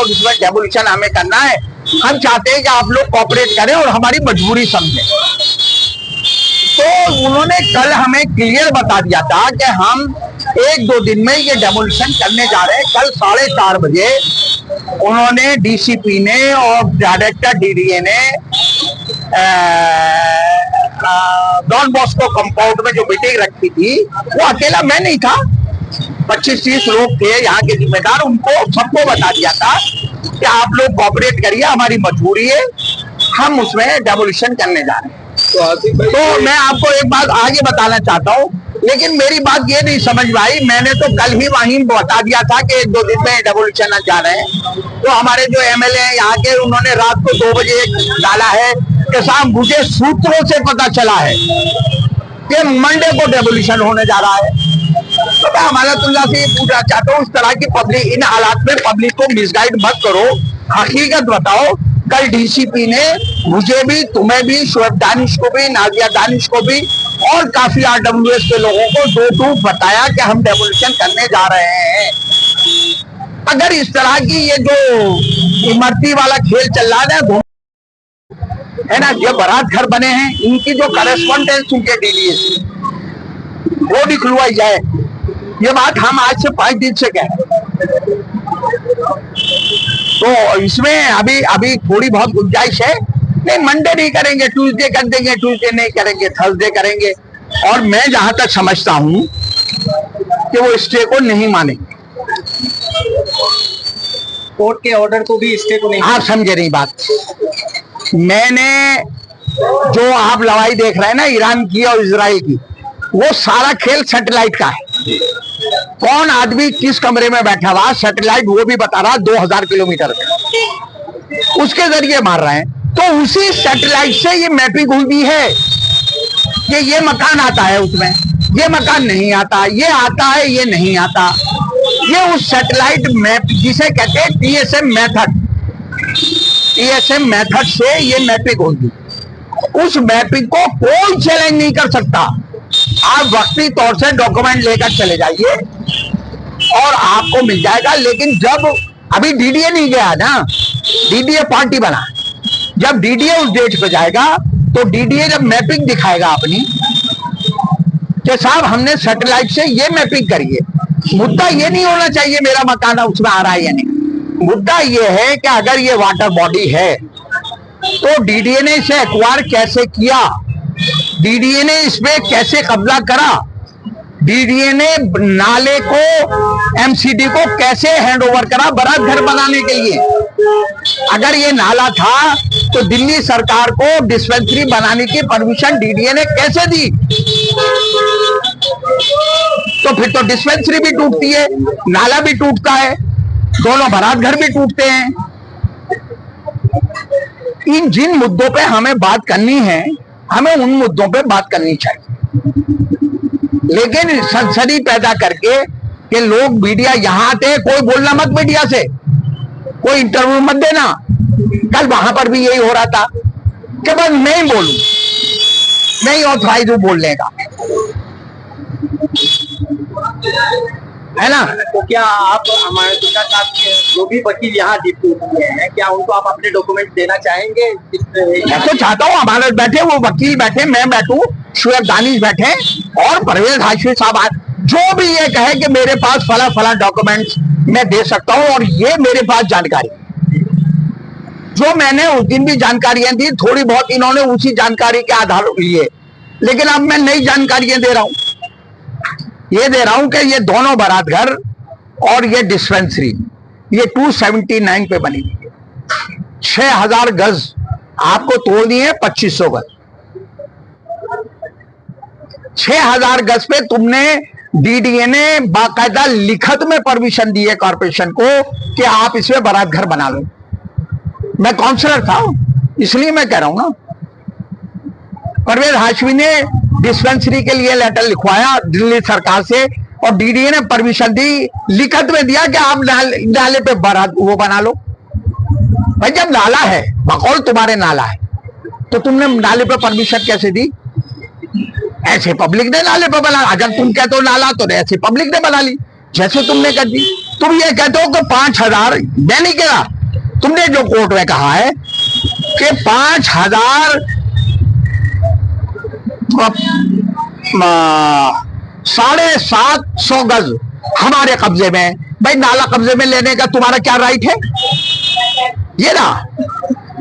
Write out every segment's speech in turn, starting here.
और उसमें डेमोलिशन हमें करना है। हम चाहते हैं कि आप लोग कोऑपरेट करें और हमारी मजबूरी समझें। तो उन्होंने कल हमें क्लियर बता दिया था कि हम 1-2 दिन में ये डेमोलिशन करने जा रहे हैं। कल 4:30 बजे उन्होंने डीसीपी ने और डायरेक्टर डीडीए ने डॉन बॉस्को कंपाउंड में जो मीटिंग रखी थी, वो अकेला मैं नहीं था, 25-30 लोग थे यहाँ के जिम्मेदार, उनको सबको बता दिया था कि आप लोग कोऑपरेट करिए, हमारी मजबूरी है, हम उसमें डेमोलिशन करने जा रहे हैं। तो मैं आपको एक बात आगे बताना चाहता हूँ, लेकिन मेरी बात ये नहीं समझ में आई। मैंने तो कल ही वहीं बता दिया था कि 1-2 दिन में डेमोलिशन जा रहे हैं। तो हमारे जो एमएलए हैं यहाँ के, उन्होंने रात को 2 बजे डाला है कि साहब मुझे सूत्रों से पता चला है कि मंडे को डेमोलिशन होने जा रहा है। तो मैं अमानतुल्लाह से ये पूछना चाहता हूँ, इस तरह की पब्लिक, इन हालात में पब्लिक को मिसगाइड मत करो, हकीकत बताओ। कल डीसीपी ने मुझे भी, तुम्हें भी, शुएब दानिश को भी, नाजिया दानिश को भी और काफी आरडब्ल्यूएस के लोगों को 2 टूक बताया कि हम डेमोलिशन करने जा रहे हैं। अगर इस तरह की ये जो इमरती वाला खेल चल रहा है ना, ये बारात घर बने हैं, इनकी जो करेस्पॉन्डेंस उनके डीडीए से वो निकलवाई जाए। ये बात हम आज से 5 दिन से कह रहे हैं। तो इसमें अभी थोड़ी बहुत गुंजाइश है। नहीं, मंडे नहीं करेंगे, ट्यूसडे कर देंगे, ट्यूसडे नहीं करेंगे, थर्सडे करेंगे। और मैं जहां तक समझता हूं कि वो स्टे को नहीं मानेंगे, कोर्ट के ऑर्डर को भी स्टे को नहीं। आप समझे नहीं बात। मैंने जो आप लड़ाई देख रहे हैं ना ईरान की और इजराइल की, वो सारा खेल सैटेलाइट का है। कौन आदमी किस कमरे में बैठा हुआ, सैटेलाइट वो भी बता रहा 2000 किलोमीटर पे, उसके जरिए मार रहे हैं। तो उसी सैटेलाइट से ये मैपिंग हुई है कि ये मकान आता है, उसमें ये मकान नहीं आता, ये आता है, ये नहीं आता। ये उस सैटेलाइट मैप जिसे कहते हैं टीएसएम मेथड से ये मैपिंग होगी। उस मैपिंग को कोई चैलेंज नहीं कर सकता। आप वक्ती तौर से डॉक्यूमेंट लेकर चले जाइए और आपको मिल जाएगा। लेकिन जब अभी डीडीए नहीं गया ना, डीडीए पार्टी बना, जब डीडीए उस डेट पे जाएगा तो डीडीए जब मैपिंग दिखाएगा अपनी कि साहब हमने सैटेलाइट से ये मैपिंग करी है, मुद्दा ये नहीं होना चाहिए मेरा मकान उसमें आ रहा है या नहीं। मुद्दा ये है कि अगर ये वाटर बॉडी है तो डीडीए ने इसे एक्वायर कैसे किया, डीडीए ने इसमें कैसे कब्जा करा, डीडीए ने नाले को एमसीडी को कैसे हैंडओवर करा बारात घर बनाने के लिए। अगर ये नाला था तो दिल्ली सरकार को डिस्पेंसरी बनाने की परमिशन डीडीए ने कैसे दी? तो फिर तो डिस्पेंसरी भी टूटती है, नाला भी टूटता है, दोनों बारात घर भी टूटते हैं। इन जिन मुद्दों पे हमें बात करनी है, हमें उन मुद्दों पे बात करनी चाहिए। लेकिन सनसनी पैदा करके कि लोग मीडिया यहां आते, कोई बोलना मत मीडिया से, कोई इंटरव्यू मत देना। कल वहां पर भी यही हो रहा था कि बस मैं ही बोलूं, मैं ही ऑथराइज हूं बोलने का, है ना। तो क्या आप हमारे जो भी वकील यहाँ ड्यूटी हुए हैं, क्या उनको आप अपने डॉक्यूमेंट देना चाहेंगे? मैं तो चाहता हूँ हमारे बैठे वो वकील बैठे, मैं बैठूं, शुएब दानिश बैठे और परवेज हाशमी साहब, जो भी ये कहे कि मेरे पास फला डॉक्यूमेंट्स मैं दे सकता हूं और ये मेरे पास जानकारी, जो मैंने उस दिन भी जानकारियां दी, थोड़ी बहुत इन्होंने उसी जानकारी के आधार लिए। लेकिन अब मैं नई जानकारियां दे रहा हूं, ये दे रहा हूं कि ये दोनों बारात घर और ये डिस्पेंसरी ये 279 पे बनी हुई है। 6000 गज आपको तोड़नी है, 2500 गज। 6000 गज पे तुमने डीडीए ने बाकायदा लिखत में परमिशन दी है कॉर्पोरेशन को कि आप इसमें बारात घर बना लो। मैं काउंसलर था इसलिए मैं कह रहा हूं ना। परवेज हाशमी ने डिस्पेंसरी के लिए लेटर लिखवाया दिल्ली सरकार से और डीडीए ने परमिशन दी, लिखत में दिया कि आप नाले पे बारात वो बना लो। भाई जब नाला है, बकौल तुम्हारे नाला है, तो तुमने नाले पे परमिशन कैसे दी? ऐसे पब्लिक ने नाले पे बना, अगर तुम कहते हो नाला तो ऐसे पब्लिक ने बना ली, जैसे तुमने कर दी। तुम ये कहते हो कि 5,000, मैं नहीं कह रहा, तुमने जो कोर्ट में कहा है कि 5,000 750 गज हमारे कब्जे में, भाई नाला कब्जे में लेने का तुम्हारा क्या राइट है? ये ना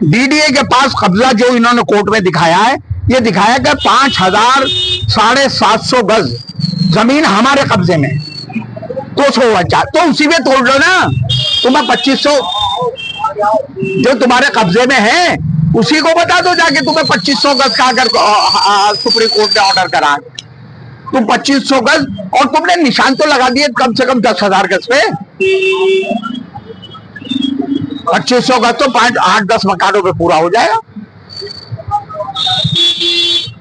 डीडीए के पास कब्जा जो इन्होंने कोर्ट में दिखाया है, ये दिखाया कि 5,000 750 गज जमीन हमारे कब्जे में, तो उसी में तोड़ लो ना। तुम्हें 2500 जो तुम्हारे कब्जे में है उसी को बता दो जाके, तुम्हें 2500 गज का अगर सुप्रीम कोर्ट ने ऑर्डर करा, तुम 2500 गज, और तुमने निशान तो लगा दिए कम से कम 10,000 गज पे। 2500 गज तो 8-10 मकानों पे पूरा हो जाएगा।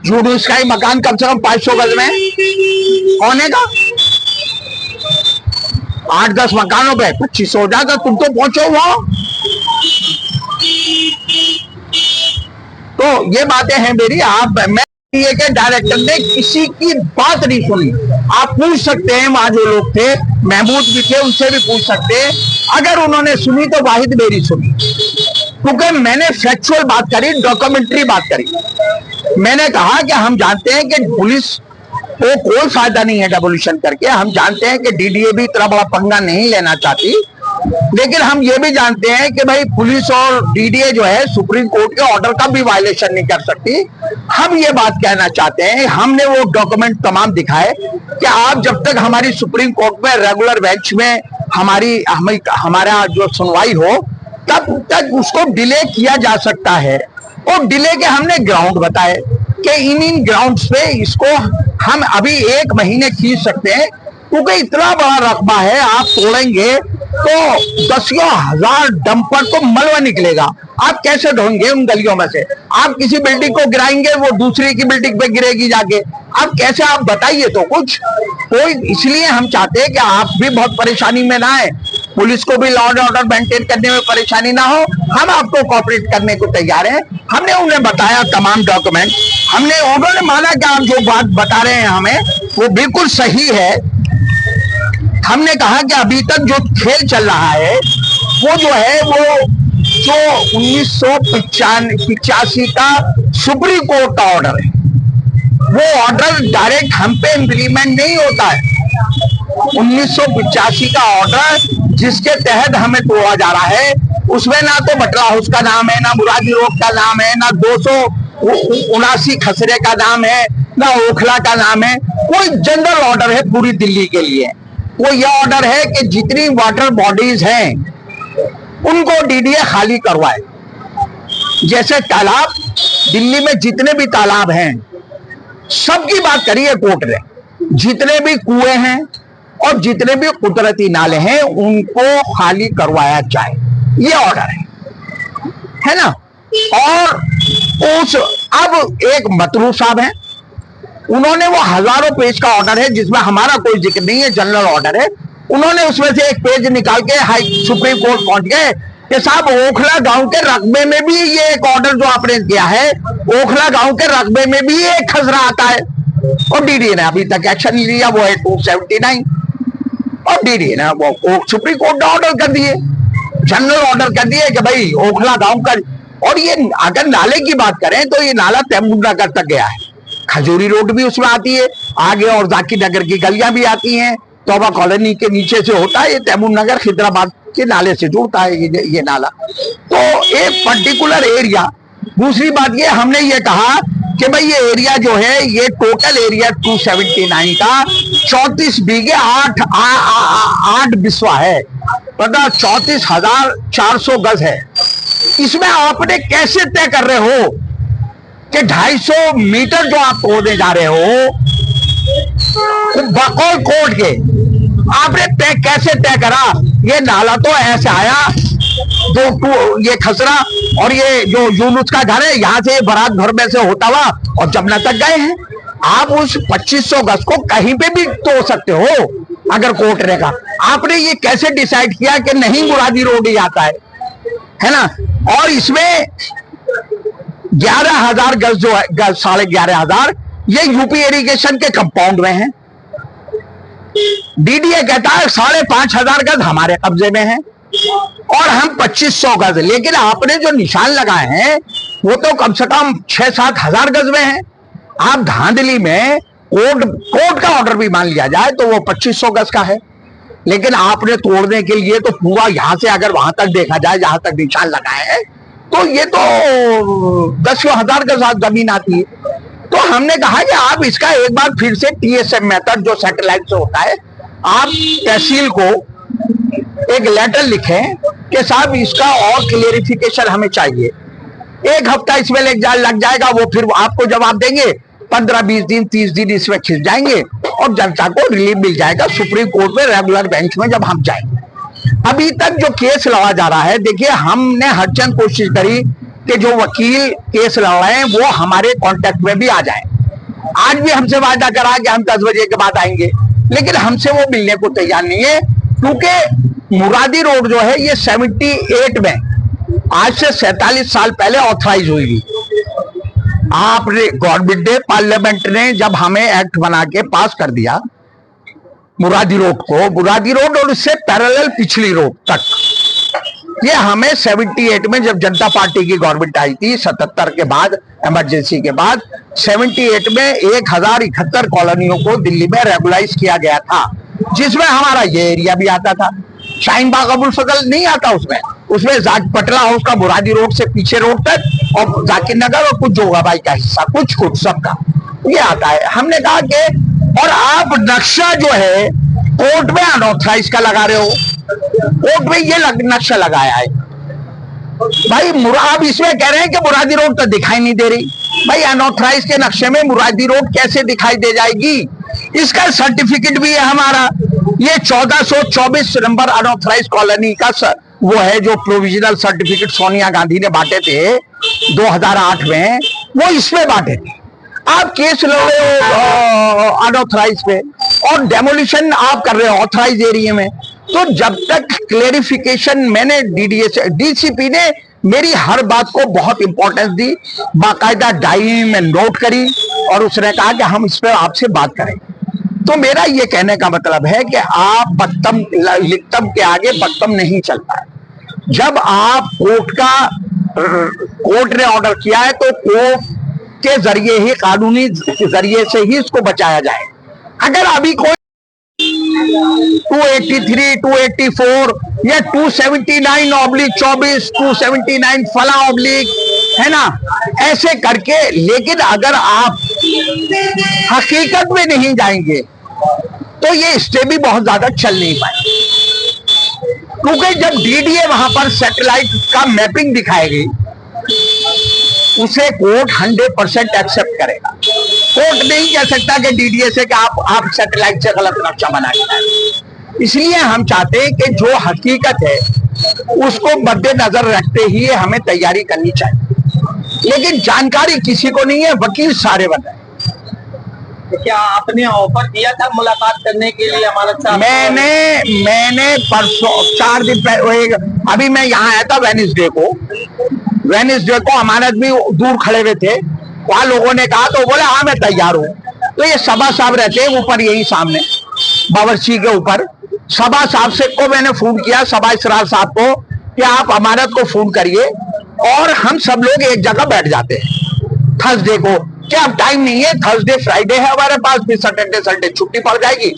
जूडूस का ही मकान कम से कम 500 गज में होने का, 8-10 मकानों पे 2500 हो जाएगा। तुम तो पहुंचो वहां। तो ये बातें हैं मेरी। मैं ये के डायरेक्टर ने किसी की बात नहीं सुनी। आप पूछ सकते हैं, वहां जो लोग थे, महमूद भी थे, उनसे भी पूछ सकते हैं। अगर उन्होंने सुनी तो वाहिद मेरी सुनी, क्योंकि मैंने फैक्चुअल बात करी, डॉक्यूमेंट्री बात करी। मैंने कहा कि हम जानते हैं कि पुलिस को कोई फायदा नहीं है डेमोलिशन करके। हम जानते हैं कि डीडीए भी इतना बड़ा पंगा नहीं लेना चाहती, लेकिन हम ये भी जानते हैं कि भाई पुलिस और डीडीए जो है सुप्रीम कोर्ट के ऑर्डर का भी वायलेशन नहीं कर सकती। हम ये बात कहना चाहते हैं, हमने वो डॉक्यूमेंट तमाम दिखाए कि आप जब तक हमारी सुप्रीम कोर्ट में रेगुलर बेंच में हमारा जो सुनवाई हो, तब तक उसको डिले किया जा सकता है। और डिले के हमने ग्राउंड बताए कि इन ग्राउंड्स पे इसको हम अभी 1 महीने खींच सकते हैं, क्योंकि इतना बड़ा रकबा है। आप तोड़ेंगे तो 10,000 डंपर को मलबा निकलेगा। आप कैसे ढोएंगे उन गलियों में से? आप किसी बिल्डिंग को गिराएंगे, वो दूसरी की बिल्डिंग पे गिरेगी जाके। आप कैसे, आप बताइए तो कुछ कोई। इसलिए हम चाहते हैं कि आप भी बहुत परेशानी में ना आए, पुलिस को भी लॉ एंड ऑर्डर मेंटेन करने में परेशानी ना हो। हम आपको कोऑपरेट करने को तैयार हैं। हमने उन्हें बताया तमाम डॉक्यूमेंट, उन्होंने माना कि आप जो बात बता रहे हैं हमें वो बिल्कुल सही है। हमने कहा कि अभी तक जो खेल चल रहा है वो जो है, वो जो 1985 का सुप्रीम कोर्ट का ऑर्डर है, वो ऑर्डर डायरेक्ट हम पे इम्प्लीमेंट नहीं होता है। 1985 का ऑर्डर जिसके तहत हमें तोड़ा जा रहा है, उसमें ना तो बटला हाउस का नाम है, ना मुरादी रोड का नाम है, ना 279 खसरे का नाम है, ना ओखला का नाम है। कोई जनरल ऑर्डर है पूरी दिल्ली के लिए। वो यह ऑर्डर है कि जितनी वाटर बॉडीज हैं उनको डीडीए खाली करवाए। जैसे तालाब, दिल्ली में जितने भी तालाब हैं सबकी बात करी है कोर्ट ने, जितने भी कुएं हैं और जितने भी कुदरती नाले हैं उनको खाली करवाया जाए, ये ऑर्डर है ना। और अब एक मतरू साहब है, उन्होंने वो हजारों पेज का ऑर्डर है जिसमें हमारा कोई जिक्र नहीं है, जनरल ऑर्डर है। उन्होंने उसमें से एक पेज निकाल के हाई सुप्रीम कोर्ट पहुंच गए कि साहब ओखला गांव के रकबे में भी ये एक ऑर्डर जो आपने दिया है, ओखला गांव के रकबे में भी एक खसरा आता है। और डीडीए ने अभी तक एक्शन नहीं लिया, वो है 279। और डीडीए ने वो सुप्रीम कोर्ट ने ऑर्डर कर दिए, जनरल ऑर्डर कर दिए कि भाई ओखला गांव का। और ये अगर नाले की बात करें तो ये नाला तैमूर नगर तक गया है, खजूरी रोड भी उसमें आती है आगे, और जाकिर नगर की गलियां भी आती हैं। तोबा कॉलोनी के नीचे से होता है ये तैमूर नगर, खिदराबाद के नाले से जुड़ता है ये नाला। तो एक पर्टिकुलर एरिया। दूसरी बात ये, हमने ये कहा कि भाई ये एरिया जो है, ये टोटल एरिया 279 का 34 बीघे 8 बिस्वा है, मतलब 34,400 गज है। इसमें आपने कैसे तय कर रहे हो कि 250 मीटर जो आप तोड़ने जा रहे हो बकौल कोर्ट के, आपने तय कैसे तय करा? ये नाला तो ऐसे आया ये खसरा, और ये जो यूनुस का घर है यहाँ से बारात घर में से होता हुआ और जमुना तक गए हैं। आप उस 2500 गज को कहीं पे भी तोड़ सकते हो अगर कोर्ट ने कहा। आपने ये कैसे डिसाइड किया कि नहीं मुरादी रोड ही आता है ना? और इसमें 11,000 गज जो है, 11,500 ये यूपी इरिगेशन के कंपाउंड में है। डीडीए कहता है 5,500 गज हमारे कब्जे में है और हम 2,500 गज, लेकिन आपने जो निशान लगाए हैं वो तो कम से कम 6-7 हजार गज में है। आप धांधली में कोर्ट का ऑर्डर भी मान लिया जाए तो वो 2,500 गज का है, लेकिन आपने तोड़ने के लिए तो पूरा यहां से अगर वहां तक देखा जाए जहां तक निशान लगाए हैं तो ये तो 10,000 गज जमीन आती है। तो हमने कहा कि आप इसका एक बार फिर से TSM मेथड जो सैटेलाइट से होता है, आप तहसील को एक लेटर लिखें कि साहब इसका और क्लियरिफिकेशन हमें चाहिए। 1 हफ्ता इसमें लग जाएगा, वो फिर आपको जवाब देंगे। 15-20 दिन 30 दिन इसमें खिंच जाएंगे और जनता को रिलीफ मिल जाएगा सुप्रीम कोर्ट में रेगुलर बेंच में जब हम जाएंगे। अभी तक जो केस लड़ा जा रहा है, देखिए हमने हर चंद कोशिश करी कि जो वकील केस लड़ रहे हैं वो हमारे कांटेक्ट में भी आ जाए। आज भी हमसे वादा करा कि हम 10 बजे के बाद आएंगे, लेकिन हमसे वो मिलने को तैयार नहीं है, क्योंकि मुरादी रोड जो है ये 78 में आज से 47 साल पहले ऑथराइज हुई थी। आपने गवर्नमेंट ने, पार्लियामेंट ने जब हमें एक्ट बना के पास कर दिया मुरादी रोड को, मुरादी रोड और उससे पैरेलल पिछली रोड तक, ये हमें 78 में जब जनता पार्टी की गवर्नमेंट आई थी 77 के बाद, इमरजेंसी के बाद 78 में 1071 कॉलोनियों को दिल्ली में रेगुलाइज किया गया था, जिसमें हमारा ये एरिया भी आता था। शाहीन बाग अबुल फजल नहीं आता उसमें पटला हाउस का मुरादी रोड से पीछे रोड तक और जाकिर नगर और कुछ जोगाबाई का हिस्सा, कुछ सबका ये आता है। हमने कहा कि और आप नक्शा जो है कोर्ट में अनऑथराइज का लगा रहे हो, कोर्ट में ये नक्शा लगाया है भाई। आप इसमें कह रहे हैं कि मुरादी रोड तो दिखाई नहीं दे रही, भाई अनऑथराइज के नक्शे में मुरादी रोड कैसे दिखाई दे जाएगी? इसका सर्टिफिकेट भी है हमारा, ये 1424 नंबर अनऑथराइज कॉलोनी का वो है जो प्रोविजनल सर्टिफिकेट सोनिया गांधी ने बांटे थे 2008 में, वो इसमें बांटे थे। आप केस लो अनऑथराइज पे और डेमोलिशन आप कर रहे हो ऑथराइज एरिया में। तो जब तक क्लेरिफिकेशन, मैंने डीसीपी ने मेरी हर बात को बहुत इंपॉर्टेंस दी, बाकायदा डायरी में नोट करी और उसने कहा कि हम इस पर आपसे बात करेंगे। तो मेरा ये कहने का मतलब है कि आप बक्तम लिक्तम के आगे बक्तम नहीं चलता है। जब आप कोर्ट ने ऑर्डर किया है तो कोर्ट के जरिए ही, कानूनी जरिए से ही इसको बचाया जाए। अगर अभी कोई 283, 284 या 279/24, 279 फला ऑब्लिक है ना, ऐसे करके, लेकिन अगर आप हकीकत में नहीं जाएंगे तो ये स्टे भी बहुत ज्यादा चल नहीं पाएंगे, क्योंकि जब डीडीए वहां पर सैटेलाइट का मैपिंग दिखाएगी उसे कोर्ट 100% एक्सेप्ट करेगा। कोर्ट नहीं कह सकता कि डीडीए से कि आप सैटेलाइट से गलत नक्शा बना के लाए। इसलिए हम चाहते हैं कि जो हकीकत है उसको मद्देनजर रखते ही हमें तैयारी करनी चाहिए, लेकिन जानकारी किसी को नहीं है, वकील सारे बताए। क्या आपने ऑफर दिया था मुलाकात करने के लिए अमानत साहब? मैंने परसों 4 दिन पहले, अभी मैं यहाँ आया था वेडनेसडे को अमानत भी दूर खड़े हुए थे, वहां लोगों ने कहा तो बोले हाँ मैं तैयार हूँ। तो ये सभा साहब रहते हैं ऊपर, यही सामने बावर्ची के ऊपर, सभा साहब से को मैंने फोन किया, सभा इसरार साहब को, कि आप अमानत को फोन करिए और हम सब लोग एक जगह बैठ जाते हैं थर्सडे को। क्या अब टाइम नहीं है? थर्सडे फ्राइडे है हमारे पास, फिर सैटरडे संडे छुट्टी पड़ जाएगी,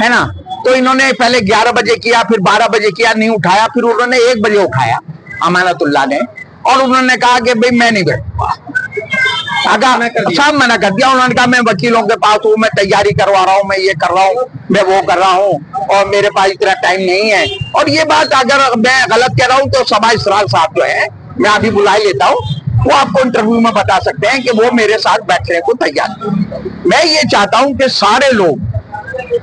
है ना। तो इन्होंने पहले 11 बजे किया, फिर 12 बजे किया, नहीं उठाया, फिर उन्होंने 1 बजे उठाया अमानतुल्लाह ने, और उन्होंने कहा कि भाई मैं नहीं बैठूंगा। सब मना कर दिया। उन्होंने कहा मैं वकीलों के पास हूँ, मैं तैयारी करवा रहा हूँ, मैं ये कर रहा हूँ, मैं वो कर रहा हूँ और मेरे पास इतना टाइम नहीं है। और ये बात अगर मैं गलत कह रहा हूँ तो सभा इसरार साहब जो है, मैं अभी बुला लेता हूँ, वो आपको इंटरव्यू में बता सकते हैं कि वो मेरे साथ बैठने को तैयार है। मैं ये चाहता हूं कि सारे लोग,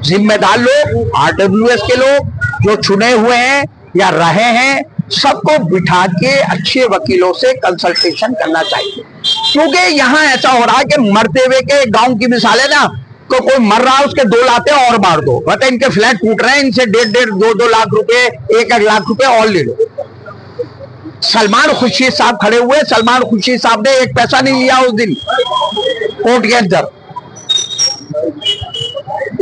जिम्मेदार लोग, आरडब्ल्यूएस के लोग जो चुने हुए हैं या रहे हैं, सबको बिठा के अच्छे वकीलों से कंसल्टेशन करना चाहिए, क्योंकि यहाँ ऐसा हो रहा है कि मरते हुए के गांव की मिसाल है ना, तो कोई मर रहा है उसके 2 लाते और मार दो, मतलब इनके फ्लैट टूट रहे हैं, इनसे 1.5, 2 लाख रुपए, 1 लाख रुपए और ले लो। सलमान खुर्शीद साहब खड़े हुए, सलमान खुर्शीद साहब ने 1 पैसा नहीं लिया उस दिन कोर्ट के अंदर।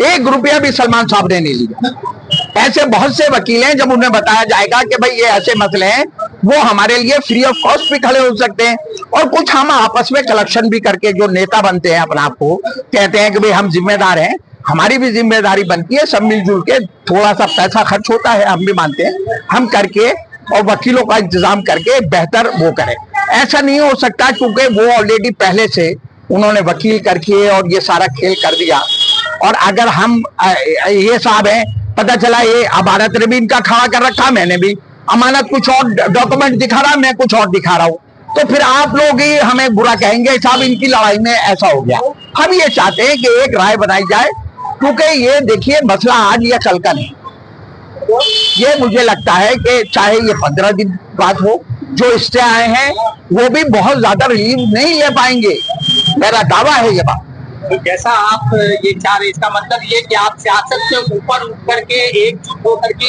1 रुपया भी सलमान साहब ने नहीं लिया। ऐसे बहुत से वकील हैं, जब उन्हें बताया जाएगा कि भाई ये ऐसे मसले हैं, वो हमारे लिए फ्री ऑफ कॉस्ट भी खड़े हो सकते हैं। और कुछ हम आपस में कलेक्शन भी करके, जो नेता बनते हैं अपने आप को कहते हैं कि भाई हम जिम्मेदार हैं, हमारी भी जिम्मेदारी बनती है, सब मिलजुल के, थोड़ा सा पैसा खर्च होता है, हम भी मानते हैं, हम करके और वकीलों का इंतजाम करके बेहतर वो करें। ऐसा नहीं हो सकता, क्योंकि वो ऑलरेडी पहले से उन्होंने वकील करके और ये सारा खेल कर दिया। और अगर हम ये साहब हैं, पता चला ये अमानत ने भी इनका खड़ा कर रखा, मैंने भी अमानत कुछ और डॉक्यूमेंट दिखा रहा, मैं कुछ और दिखा रहा हूँ, तो फिर आप लोग ही हमें बुरा कहेंगे साहब इनकी लड़ाई में ऐसा हो गया। हम ये चाहते हैं कि एक राय बनाई जाए, क्योंकि ये देखिए मसला आज या कल का नहीं। ये मुझे लगता है कि चाहे ये 15 दिन बाद हो, जो स्टे आए हैं वो भी बहुत ज्यादा रिलीफ नहीं ले पाएंगे, मेरा दावा है ये बात। तो जैसा आप ये चाह रहे, इसका मतलब ये कि आप सियासत से ऊपर उठ करके एकजुट होकर के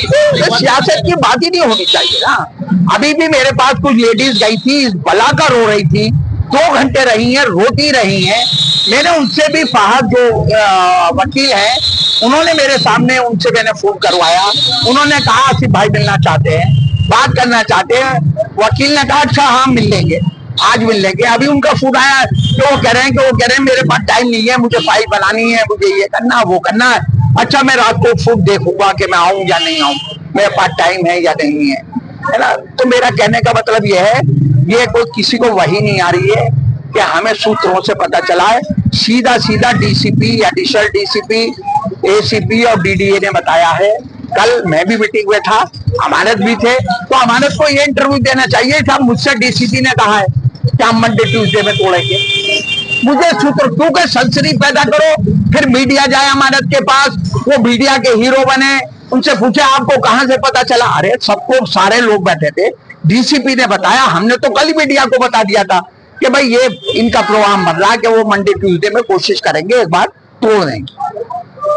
सियासत की बात ही नहीं होनी चाहिए ना। अभी भी मेरे पास कुछ लेडीज गई थी, बला कर रो रही थी, 2 घंटे रही हैं, रोती रही हैं। मैंने उनसे भी फहद जो वकील हैं, उन्होंने मेरे सामने, उनसे मैंने फोन करवाया, उन्होंने कहा आसिफ भाई मिलना चाहते हैं, बात करना चाहते हैं। वकील ने कहा अच्छा हाँ मिल लेंगे, आज मिल लेंगे। अभी उनका फोन आया कि वो कह रहे हैं मेरे पास टाइम नहीं है, मुझे फाइल बनानी है, मुझे ये करना वो करना है। अच्छा मैं रात को फूड देखूंगा कि मैं आऊं या नहीं आऊं, मेरे पास टाइम है या नहीं है ना। तो मेरा कहने का मतलब ये है, ये कोई किसी को वही नहीं आ रही है कि हमें सूत्रों से पता चला है। सीधा सीधा डीसीपी, एडिशनल डीसीपी, एसीपी और डीडीए ने बताया है। कल मैं भी मीटिंग में था, अमानत भी थे, तो अमानत को ये इंटरव्यू देना चाहिए था। मुझसे डीसीपी ने कहा है कि हम मंडे ट्यूसडे में तोड़ेंगे। मुझे सूत्र, क्योंकि सनसनी पैदा करो, फिर मीडिया जाए अमानत के पास, वो मीडिया के हीरो बने, उनसे पूछे आपको कहां से पता चला। अरे सबको, सारे लोग बैठे थे, डीसीपी ने बताया, हमने तो कल ही मीडिया को बता दिया था कि भाई ये इनका प्रोग्राम बन रहा है कि वो मंडे ट्यूसडे में कोशिश करेंगे, एक बार तोड़ देंगे।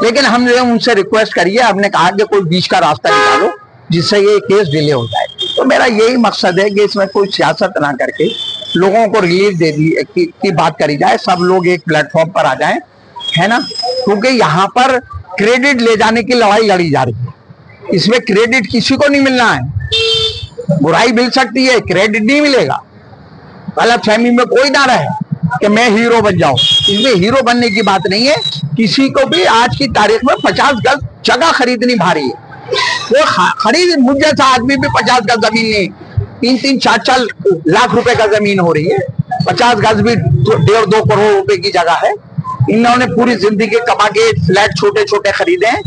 लेकिन हमने उनसे रिक्वेस्ट करी है, हमने कहा कि कोई बीच का रास्ता निकालो जिससे ये केस डिले हो जाए। तो मेरा यही मकसद है कि इसमें कोई सियासत ना करके लोगों को रिलीफ दे दी की बात करी जाए, सब लोग एक प्लेटफॉर्म पर आ जाएं, है ना। क्योंकि यहाँ पर क्रेडिट ले जाने की लड़ाई लड़ी जा रही है, इसमें क्रेडिट किसी को नहीं मिलना है। बुराई मिल सकती है, क्रेडिट नहीं मिलेगा। गलत फहमी में कोई ना रहे कि मैं हीरो बन जाऊं, इसमें हीरो बनने की बात नहीं है। किसी को भी आज की तारीख में 50 गज जगह खरीदनी भारी है, वो खरीद, मुझ जैसा आदमी भी 50 गज जमीन नहीं, 3-3, 4-4 लाख रुपए का जमीन हो रही है, 50 गज भी 1.5-2 करोड़ रुपए की जगह है। इन्होंने पूरी जिंदगी कमा के फ्लैट छोटे छोटे खरीदे हैं,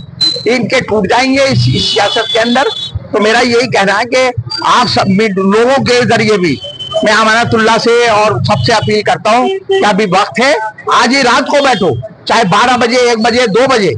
इनके टूट जाएंगे इस सियासत के अंदर। तो मेरा यही कहना है कि आप सब लोगों के जरिए भी मैं अमानतुल्लाह से और सबसे अपील करता हूँ कि अभी वक्त है, आज ही रात को बैठो, चाहे 12 बजे, 1 बजे, 2 बजे,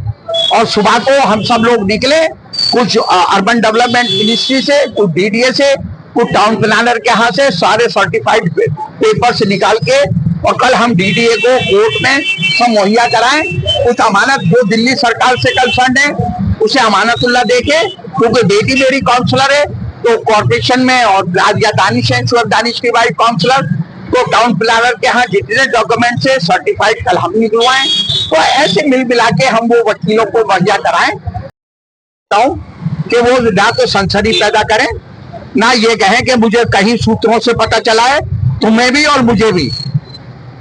और सुबह को हम सब लोग निकले, कुछ अर्बन डेवलपमेंट मिनिस्ट्री से, कुछ डीडीए से, कुछ टाउन प्लानर के यहाँ से सारे सर्टिफाइड पेपर्स निकाल के, और कल हम डीडीए को कोर्ट में सब मुहैया कराएं। कुछ अमानत जो दिल्ली सरकार से कंसर्न है उसे अमानतुल्लाह देके, क्योंकि बेटी मेरी काउंसलर है, तो कॉर्पोरेशन में, और राजिया दानिश है, शुअब दानिश की वाइफ काउंसलर, तो टाउन प्लानर के यहाँ जितने डॉक्यूमेंट से सर्टिफाइड कल हम निकलवाएं। तो ऐसे मिल मिला के हम वो वकीलों को मुहैया कराएं कि वो ना तो सनसनी पैदा करें, ना ये कहें कि मुझे कहीं सूत्रों से पता चला है। तुम्हें भी और मुझे भी,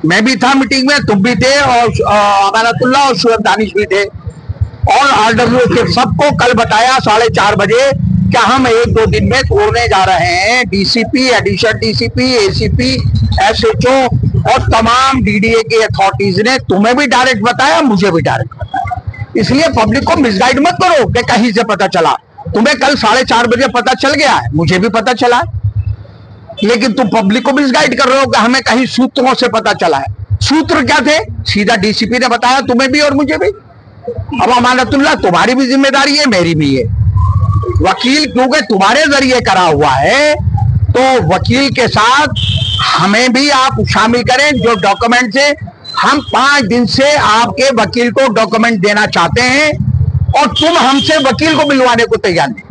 मैं भी था मीटिंग में, तुम भी थे, और अमानतुल्लाह और शुअब दानिश भी थे, और आरडब्ल्यू के सबको कल बताया 4:30 बजे क्या हम 1-2 दिन में तोड़ने जा रहे हैं। DCP, additional DCP, ACP, SHO और तमाम डीडीए के अथॉरिटीज ने तुम्हें भी डायरेक्ट बताया, मुझे भी डायरेक्ट बताया। इसलिए पब्लिक को मिसगाइड मत करो कि कहीं से पता चला। तुम्हें कल 4:30 बजे पता चल गया है, मुझे भी पता चला है, लेकिन तुम पब्लिक को मिसगाइड कर रहे हो कि हमें कहीं सूत्रों से पता चला है। सूत्र क्या थे? सीधा डीसीपी ने बताया, तुम्हें भी और मुझे भी। अब अमानतुल्लाह तुम्हारी भी जिम्मेदारी है, मेरी भी है। वकील क्योंकि तुम्हारे जरिए करा हुआ है, तो वकील के साथ हमें भी आप शामिल करें। जो डॉक्यूमेंट से हम 5 दिन से आपके वकील को डॉक्यूमेंट देना चाहते हैं, और तुम हमसे वकील को मिलवाने को तैयार नहीं,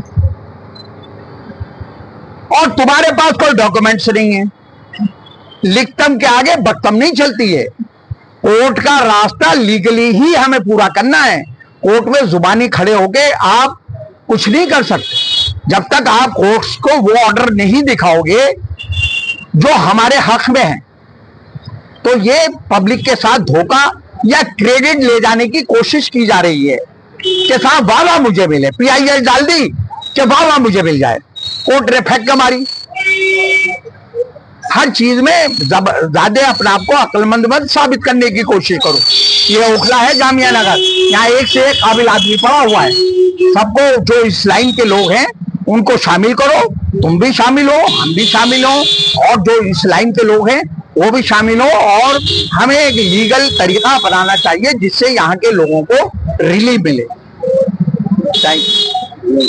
और तुम्हारे पास कोई डॉक्यूमेंट्स नहीं है। लिखतम के आगे बख्तम नहीं चलती है। कोर्ट का रास्ता लीगली ही हमें पूरा करना है, कोर्ट में जुबानी खड़े होके आप कुछ नहीं कर सकते जब तक आप कोर्ट्स को वो ऑर्डर नहीं दिखाओगे जो हमारे हक में है। तो ये पब्लिक के साथ धोखा या क्रेडिट ले जाने की कोशिश की जा रही है कि साहब वाह मुझे मिले, PIL डाल दी कि वाह मुझे मिल जाए, कोर्ट ने फेंक के मारी। हर चीज में ज्यादा अपने आप को अक्लमंद मत साबित करने की कोशिश करो। ये ओखला है जामिया नगर, यहाँ एक से एक काबिल आदमी पड़ा हुआ है। सबको जो इस लाइन के लोग हैं उनको शामिल करो, तुम भी शामिल हो, हम भी शामिल हो, और जो इस लाइन के लोग हैं वो भी शामिल हो, और हमें एक लीगल तरीका अपनाना चाहिए जिससे यहाँ के लोगों को रिलीफ मिले। Thank you.